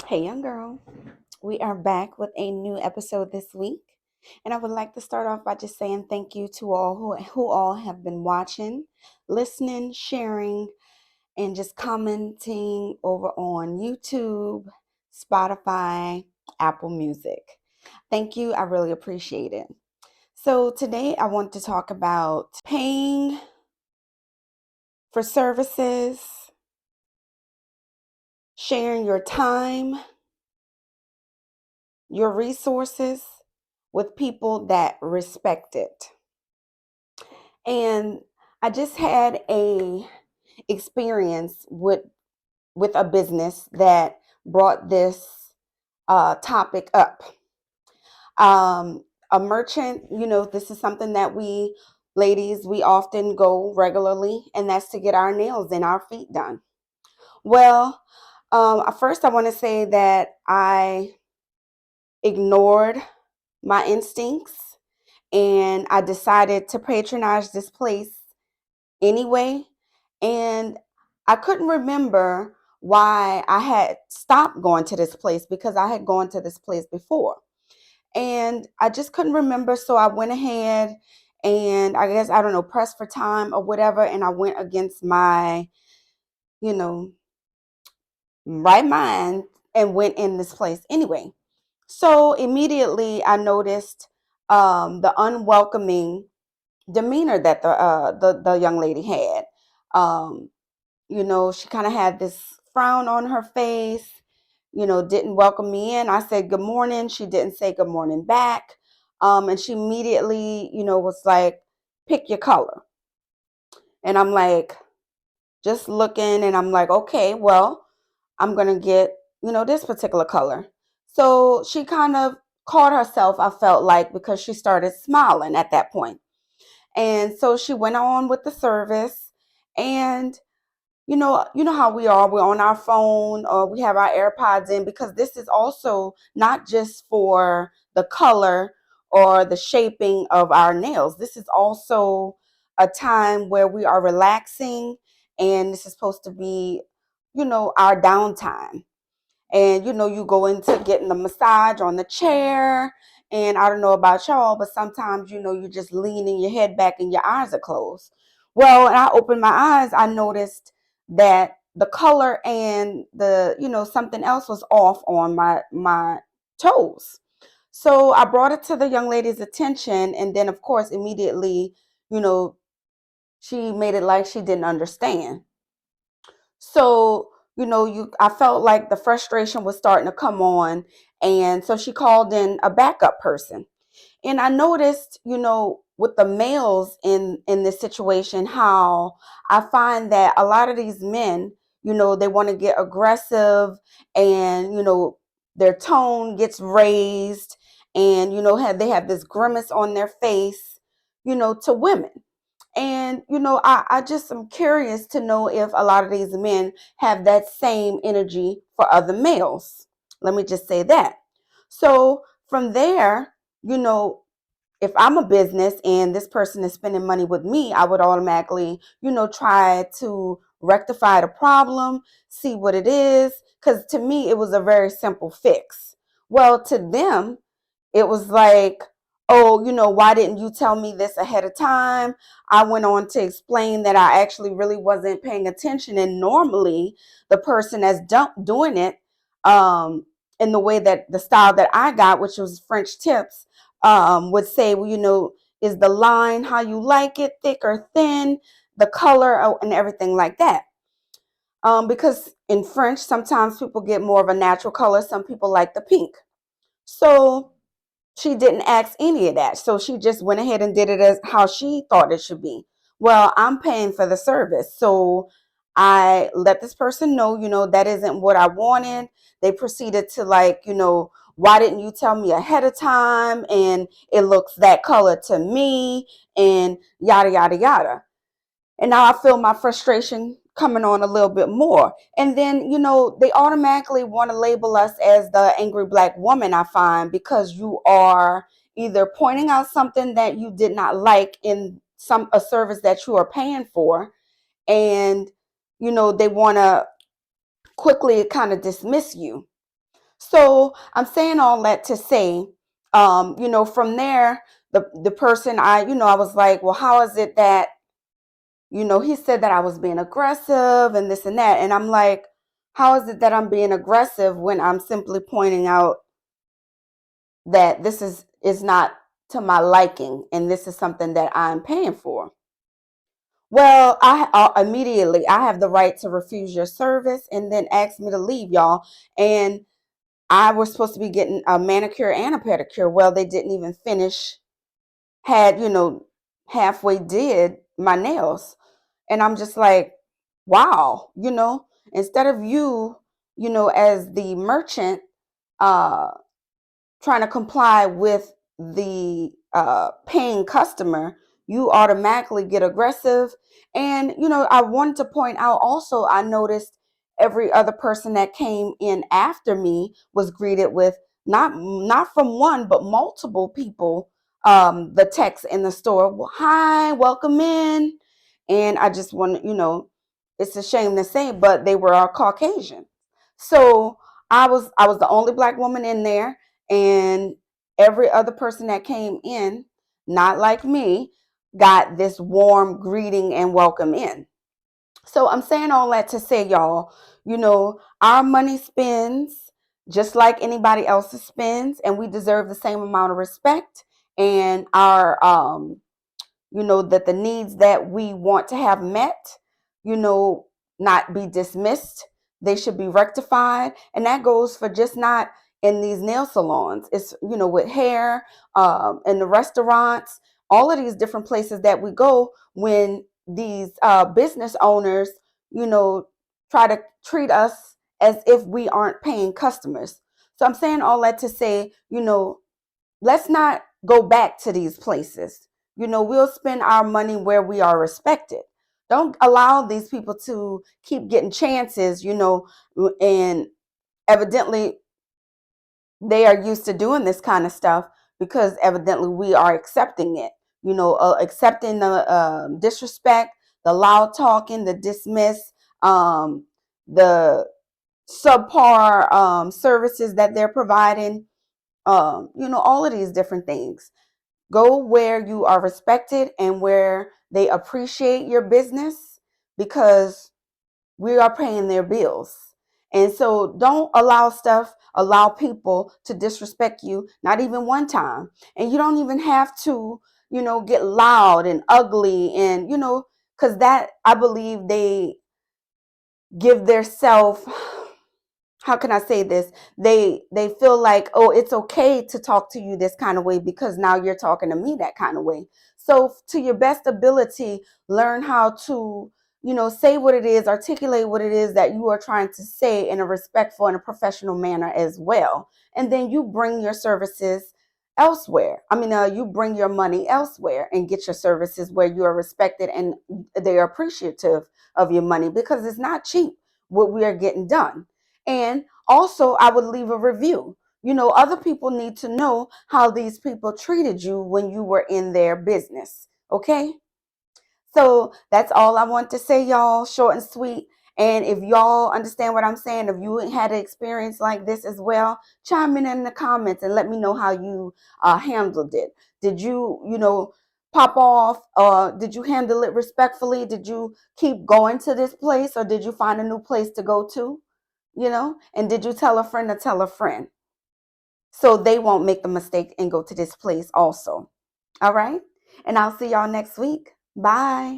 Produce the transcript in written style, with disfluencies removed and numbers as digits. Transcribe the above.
Hey, young girl. We are back with a new episode this week. And I would like to start off by just saying thank you to all who all have been watching, listening, sharing, and just commenting over on YouTube, Spotify, Apple Music. Thank you. I really appreciate it. So today I want to talk about paying for services, sharing your time, your resources with people that respect it. And I just had a experience with a business that brought this topic up. A merchant, this is something that we ladies we often go regularly, and that's to get our nails and our feet done. Well, first I want to say that I ignored my instincts and I decided to patronize this place anyway. And I couldn't remember why I had stopped going to this place because I had gone to this place before. And I just couldn't remember. So I went ahead and I guess, I don't know, pressed for time or whatever. And I went against my, you know, right mind and went in this place anyway. So immediately I noticed the unwelcoming demeanor that the young lady had. Um, she kind of had this frown on her face, didn't welcome me in. I said good morning. She didn't say good morning back. And she immediately, was like, pick your color. And I'm like, just looking and I'm like, okay, well, I'm going to get, this particular color. So she kind of caught herself, I felt like, because she started smiling at that point. And so she went on with the service and you know how we are. We're on our phone or we have our AirPods in because this is also not just for the color or the shaping of our nails. This is also a time where we are relaxing and this is supposed to be, our downtime. And you go into getting a massage on the chair. And I don't know about y'all, but sometimes you're just leaning your head back and your eyes are closed. Well, when I opened my eyes, I noticed that the color and the something else was off on my toes. So I brought it to the young lady's attention, and then of course immediately, you know she made it like she didn't understand. So, I felt like the frustration was starting to come on. And so she called in a backup person. And I noticed, with the males in this situation, how I find that a lot of these men, they want to get aggressive and, their tone gets raised and, they have this grimace on their face, to women. And, I just am curious to know if a lot of these men have that same energy for other males. Let me just say that. So from there, you know, if I'm a business and this person is spending money with me, I would automatically, try to rectify the problem, see what it is. Because to me, it was a very simple fix. Well, to them, it was like, oh, why didn't you tell me this ahead of time? I went on to explain that I actually really wasn't paying attention. And normally, the person that's doing it um, in the way that the style that I got, which was French tips, would say, well, is the line how you like it, thick or thin, the color, and everything like that. Because in French, sometimes people get more of a natural color. Some people like the pink. So she didn't ask any of that. So she just went ahead and did it as how she thought it should be. Well, I'm paying for the service. So I let this person know, that isn't what I wanted. They proceeded to like, why didn't you tell me ahead of time? And it looks that color to me and yada, yada, yada. And now I feel my frustration coming on a little bit more. And then, they automatically want to label us as the angry black woman, I find, because you are either pointing out something that you did not like in a service that you are paying for, and they want to quickly kind of dismiss you. So I'm saying all that to say, from there, the person I was like, well, how is it that, he said that I was being aggressive and this and that. And I'm like, how is it that I'm being aggressive when I'm simply pointing out that this is not to my liking and this is something that I'm paying for? Well, immediately I have the right to refuse your service and then ask me to leave, y'all. And I was supposed to be getting a manicure and a pedicure. Well, they didn't even finish, had, halfway did my nails. And I'm just like, wow, instead of you, as the merchant, uh, trying to comply with the paying customer, you automatically get aggressive. And, I wanted to point out also, I noticed every other person that came in after me was greeted with not from one, but multiple people. The text in the store, well, hi, welcome in. And I just want it's a shame to say, but they were all Caucasian. So I was the only black woman in there, and every other person that came in, not like me, got this warm greeting and welcome in. So I'm saying all that to say, y'all, our money spends just like anybody else's spends, and we deserve the same amount of respect, and our that the needs that we want to have met, you know, not be dismissed. They should be rectified. And that goes for just not in these nail salons. It's, with hair, in the restaurants, all of these different places that we go when these business owners, you know, try to treat us as if we aren't paying customers. So I'm saying all that to say, let's not go back to these places. We'll spend our money where we are respected. Don't allow these people to keep getting chances, and evidently they are used to doing this kind of stuff because evidently we are accepting it, accepting the disrespect, the loud talking, the dismiss, the subpar services that they're providing, all of these different things. Go where you are respected and where they appreciate your business, because we are paying their bills. And so don't allow people to disrespect you, not even one time. And you don't even have to, get loud and ugly and, because that, I believe they give their self, how can I say this? They feel like, oh, it's okay to talk to you this kind of way because now you're talking to me that kind of way. So to your best ability, learn how to, say what it is, articulate what it is that you are trying to say in a respectful and a professional manner as well. And then you bring your services elsewhere. You bring your money elsewhere and get your services where you are respected and they are appreciative of your money, because it's not cheap what we are getting done. And also, I would leave a review. Other people need to know how these people treated you when you were in their business. Okay? So that's all I want to say, y'all. Short and sweet. And if y'all understand what I'm saying, if you had an experience like this as well, chime in the comments and let me know how you handled it. Did you, pop off? Did you handle it respectfully? Did you keep going to this place, or did you find a new place to go to? And did you tell a friend to tell a friend so they won't make the mistake and go to this place also? All right. And I'll see y'all next week. Bye.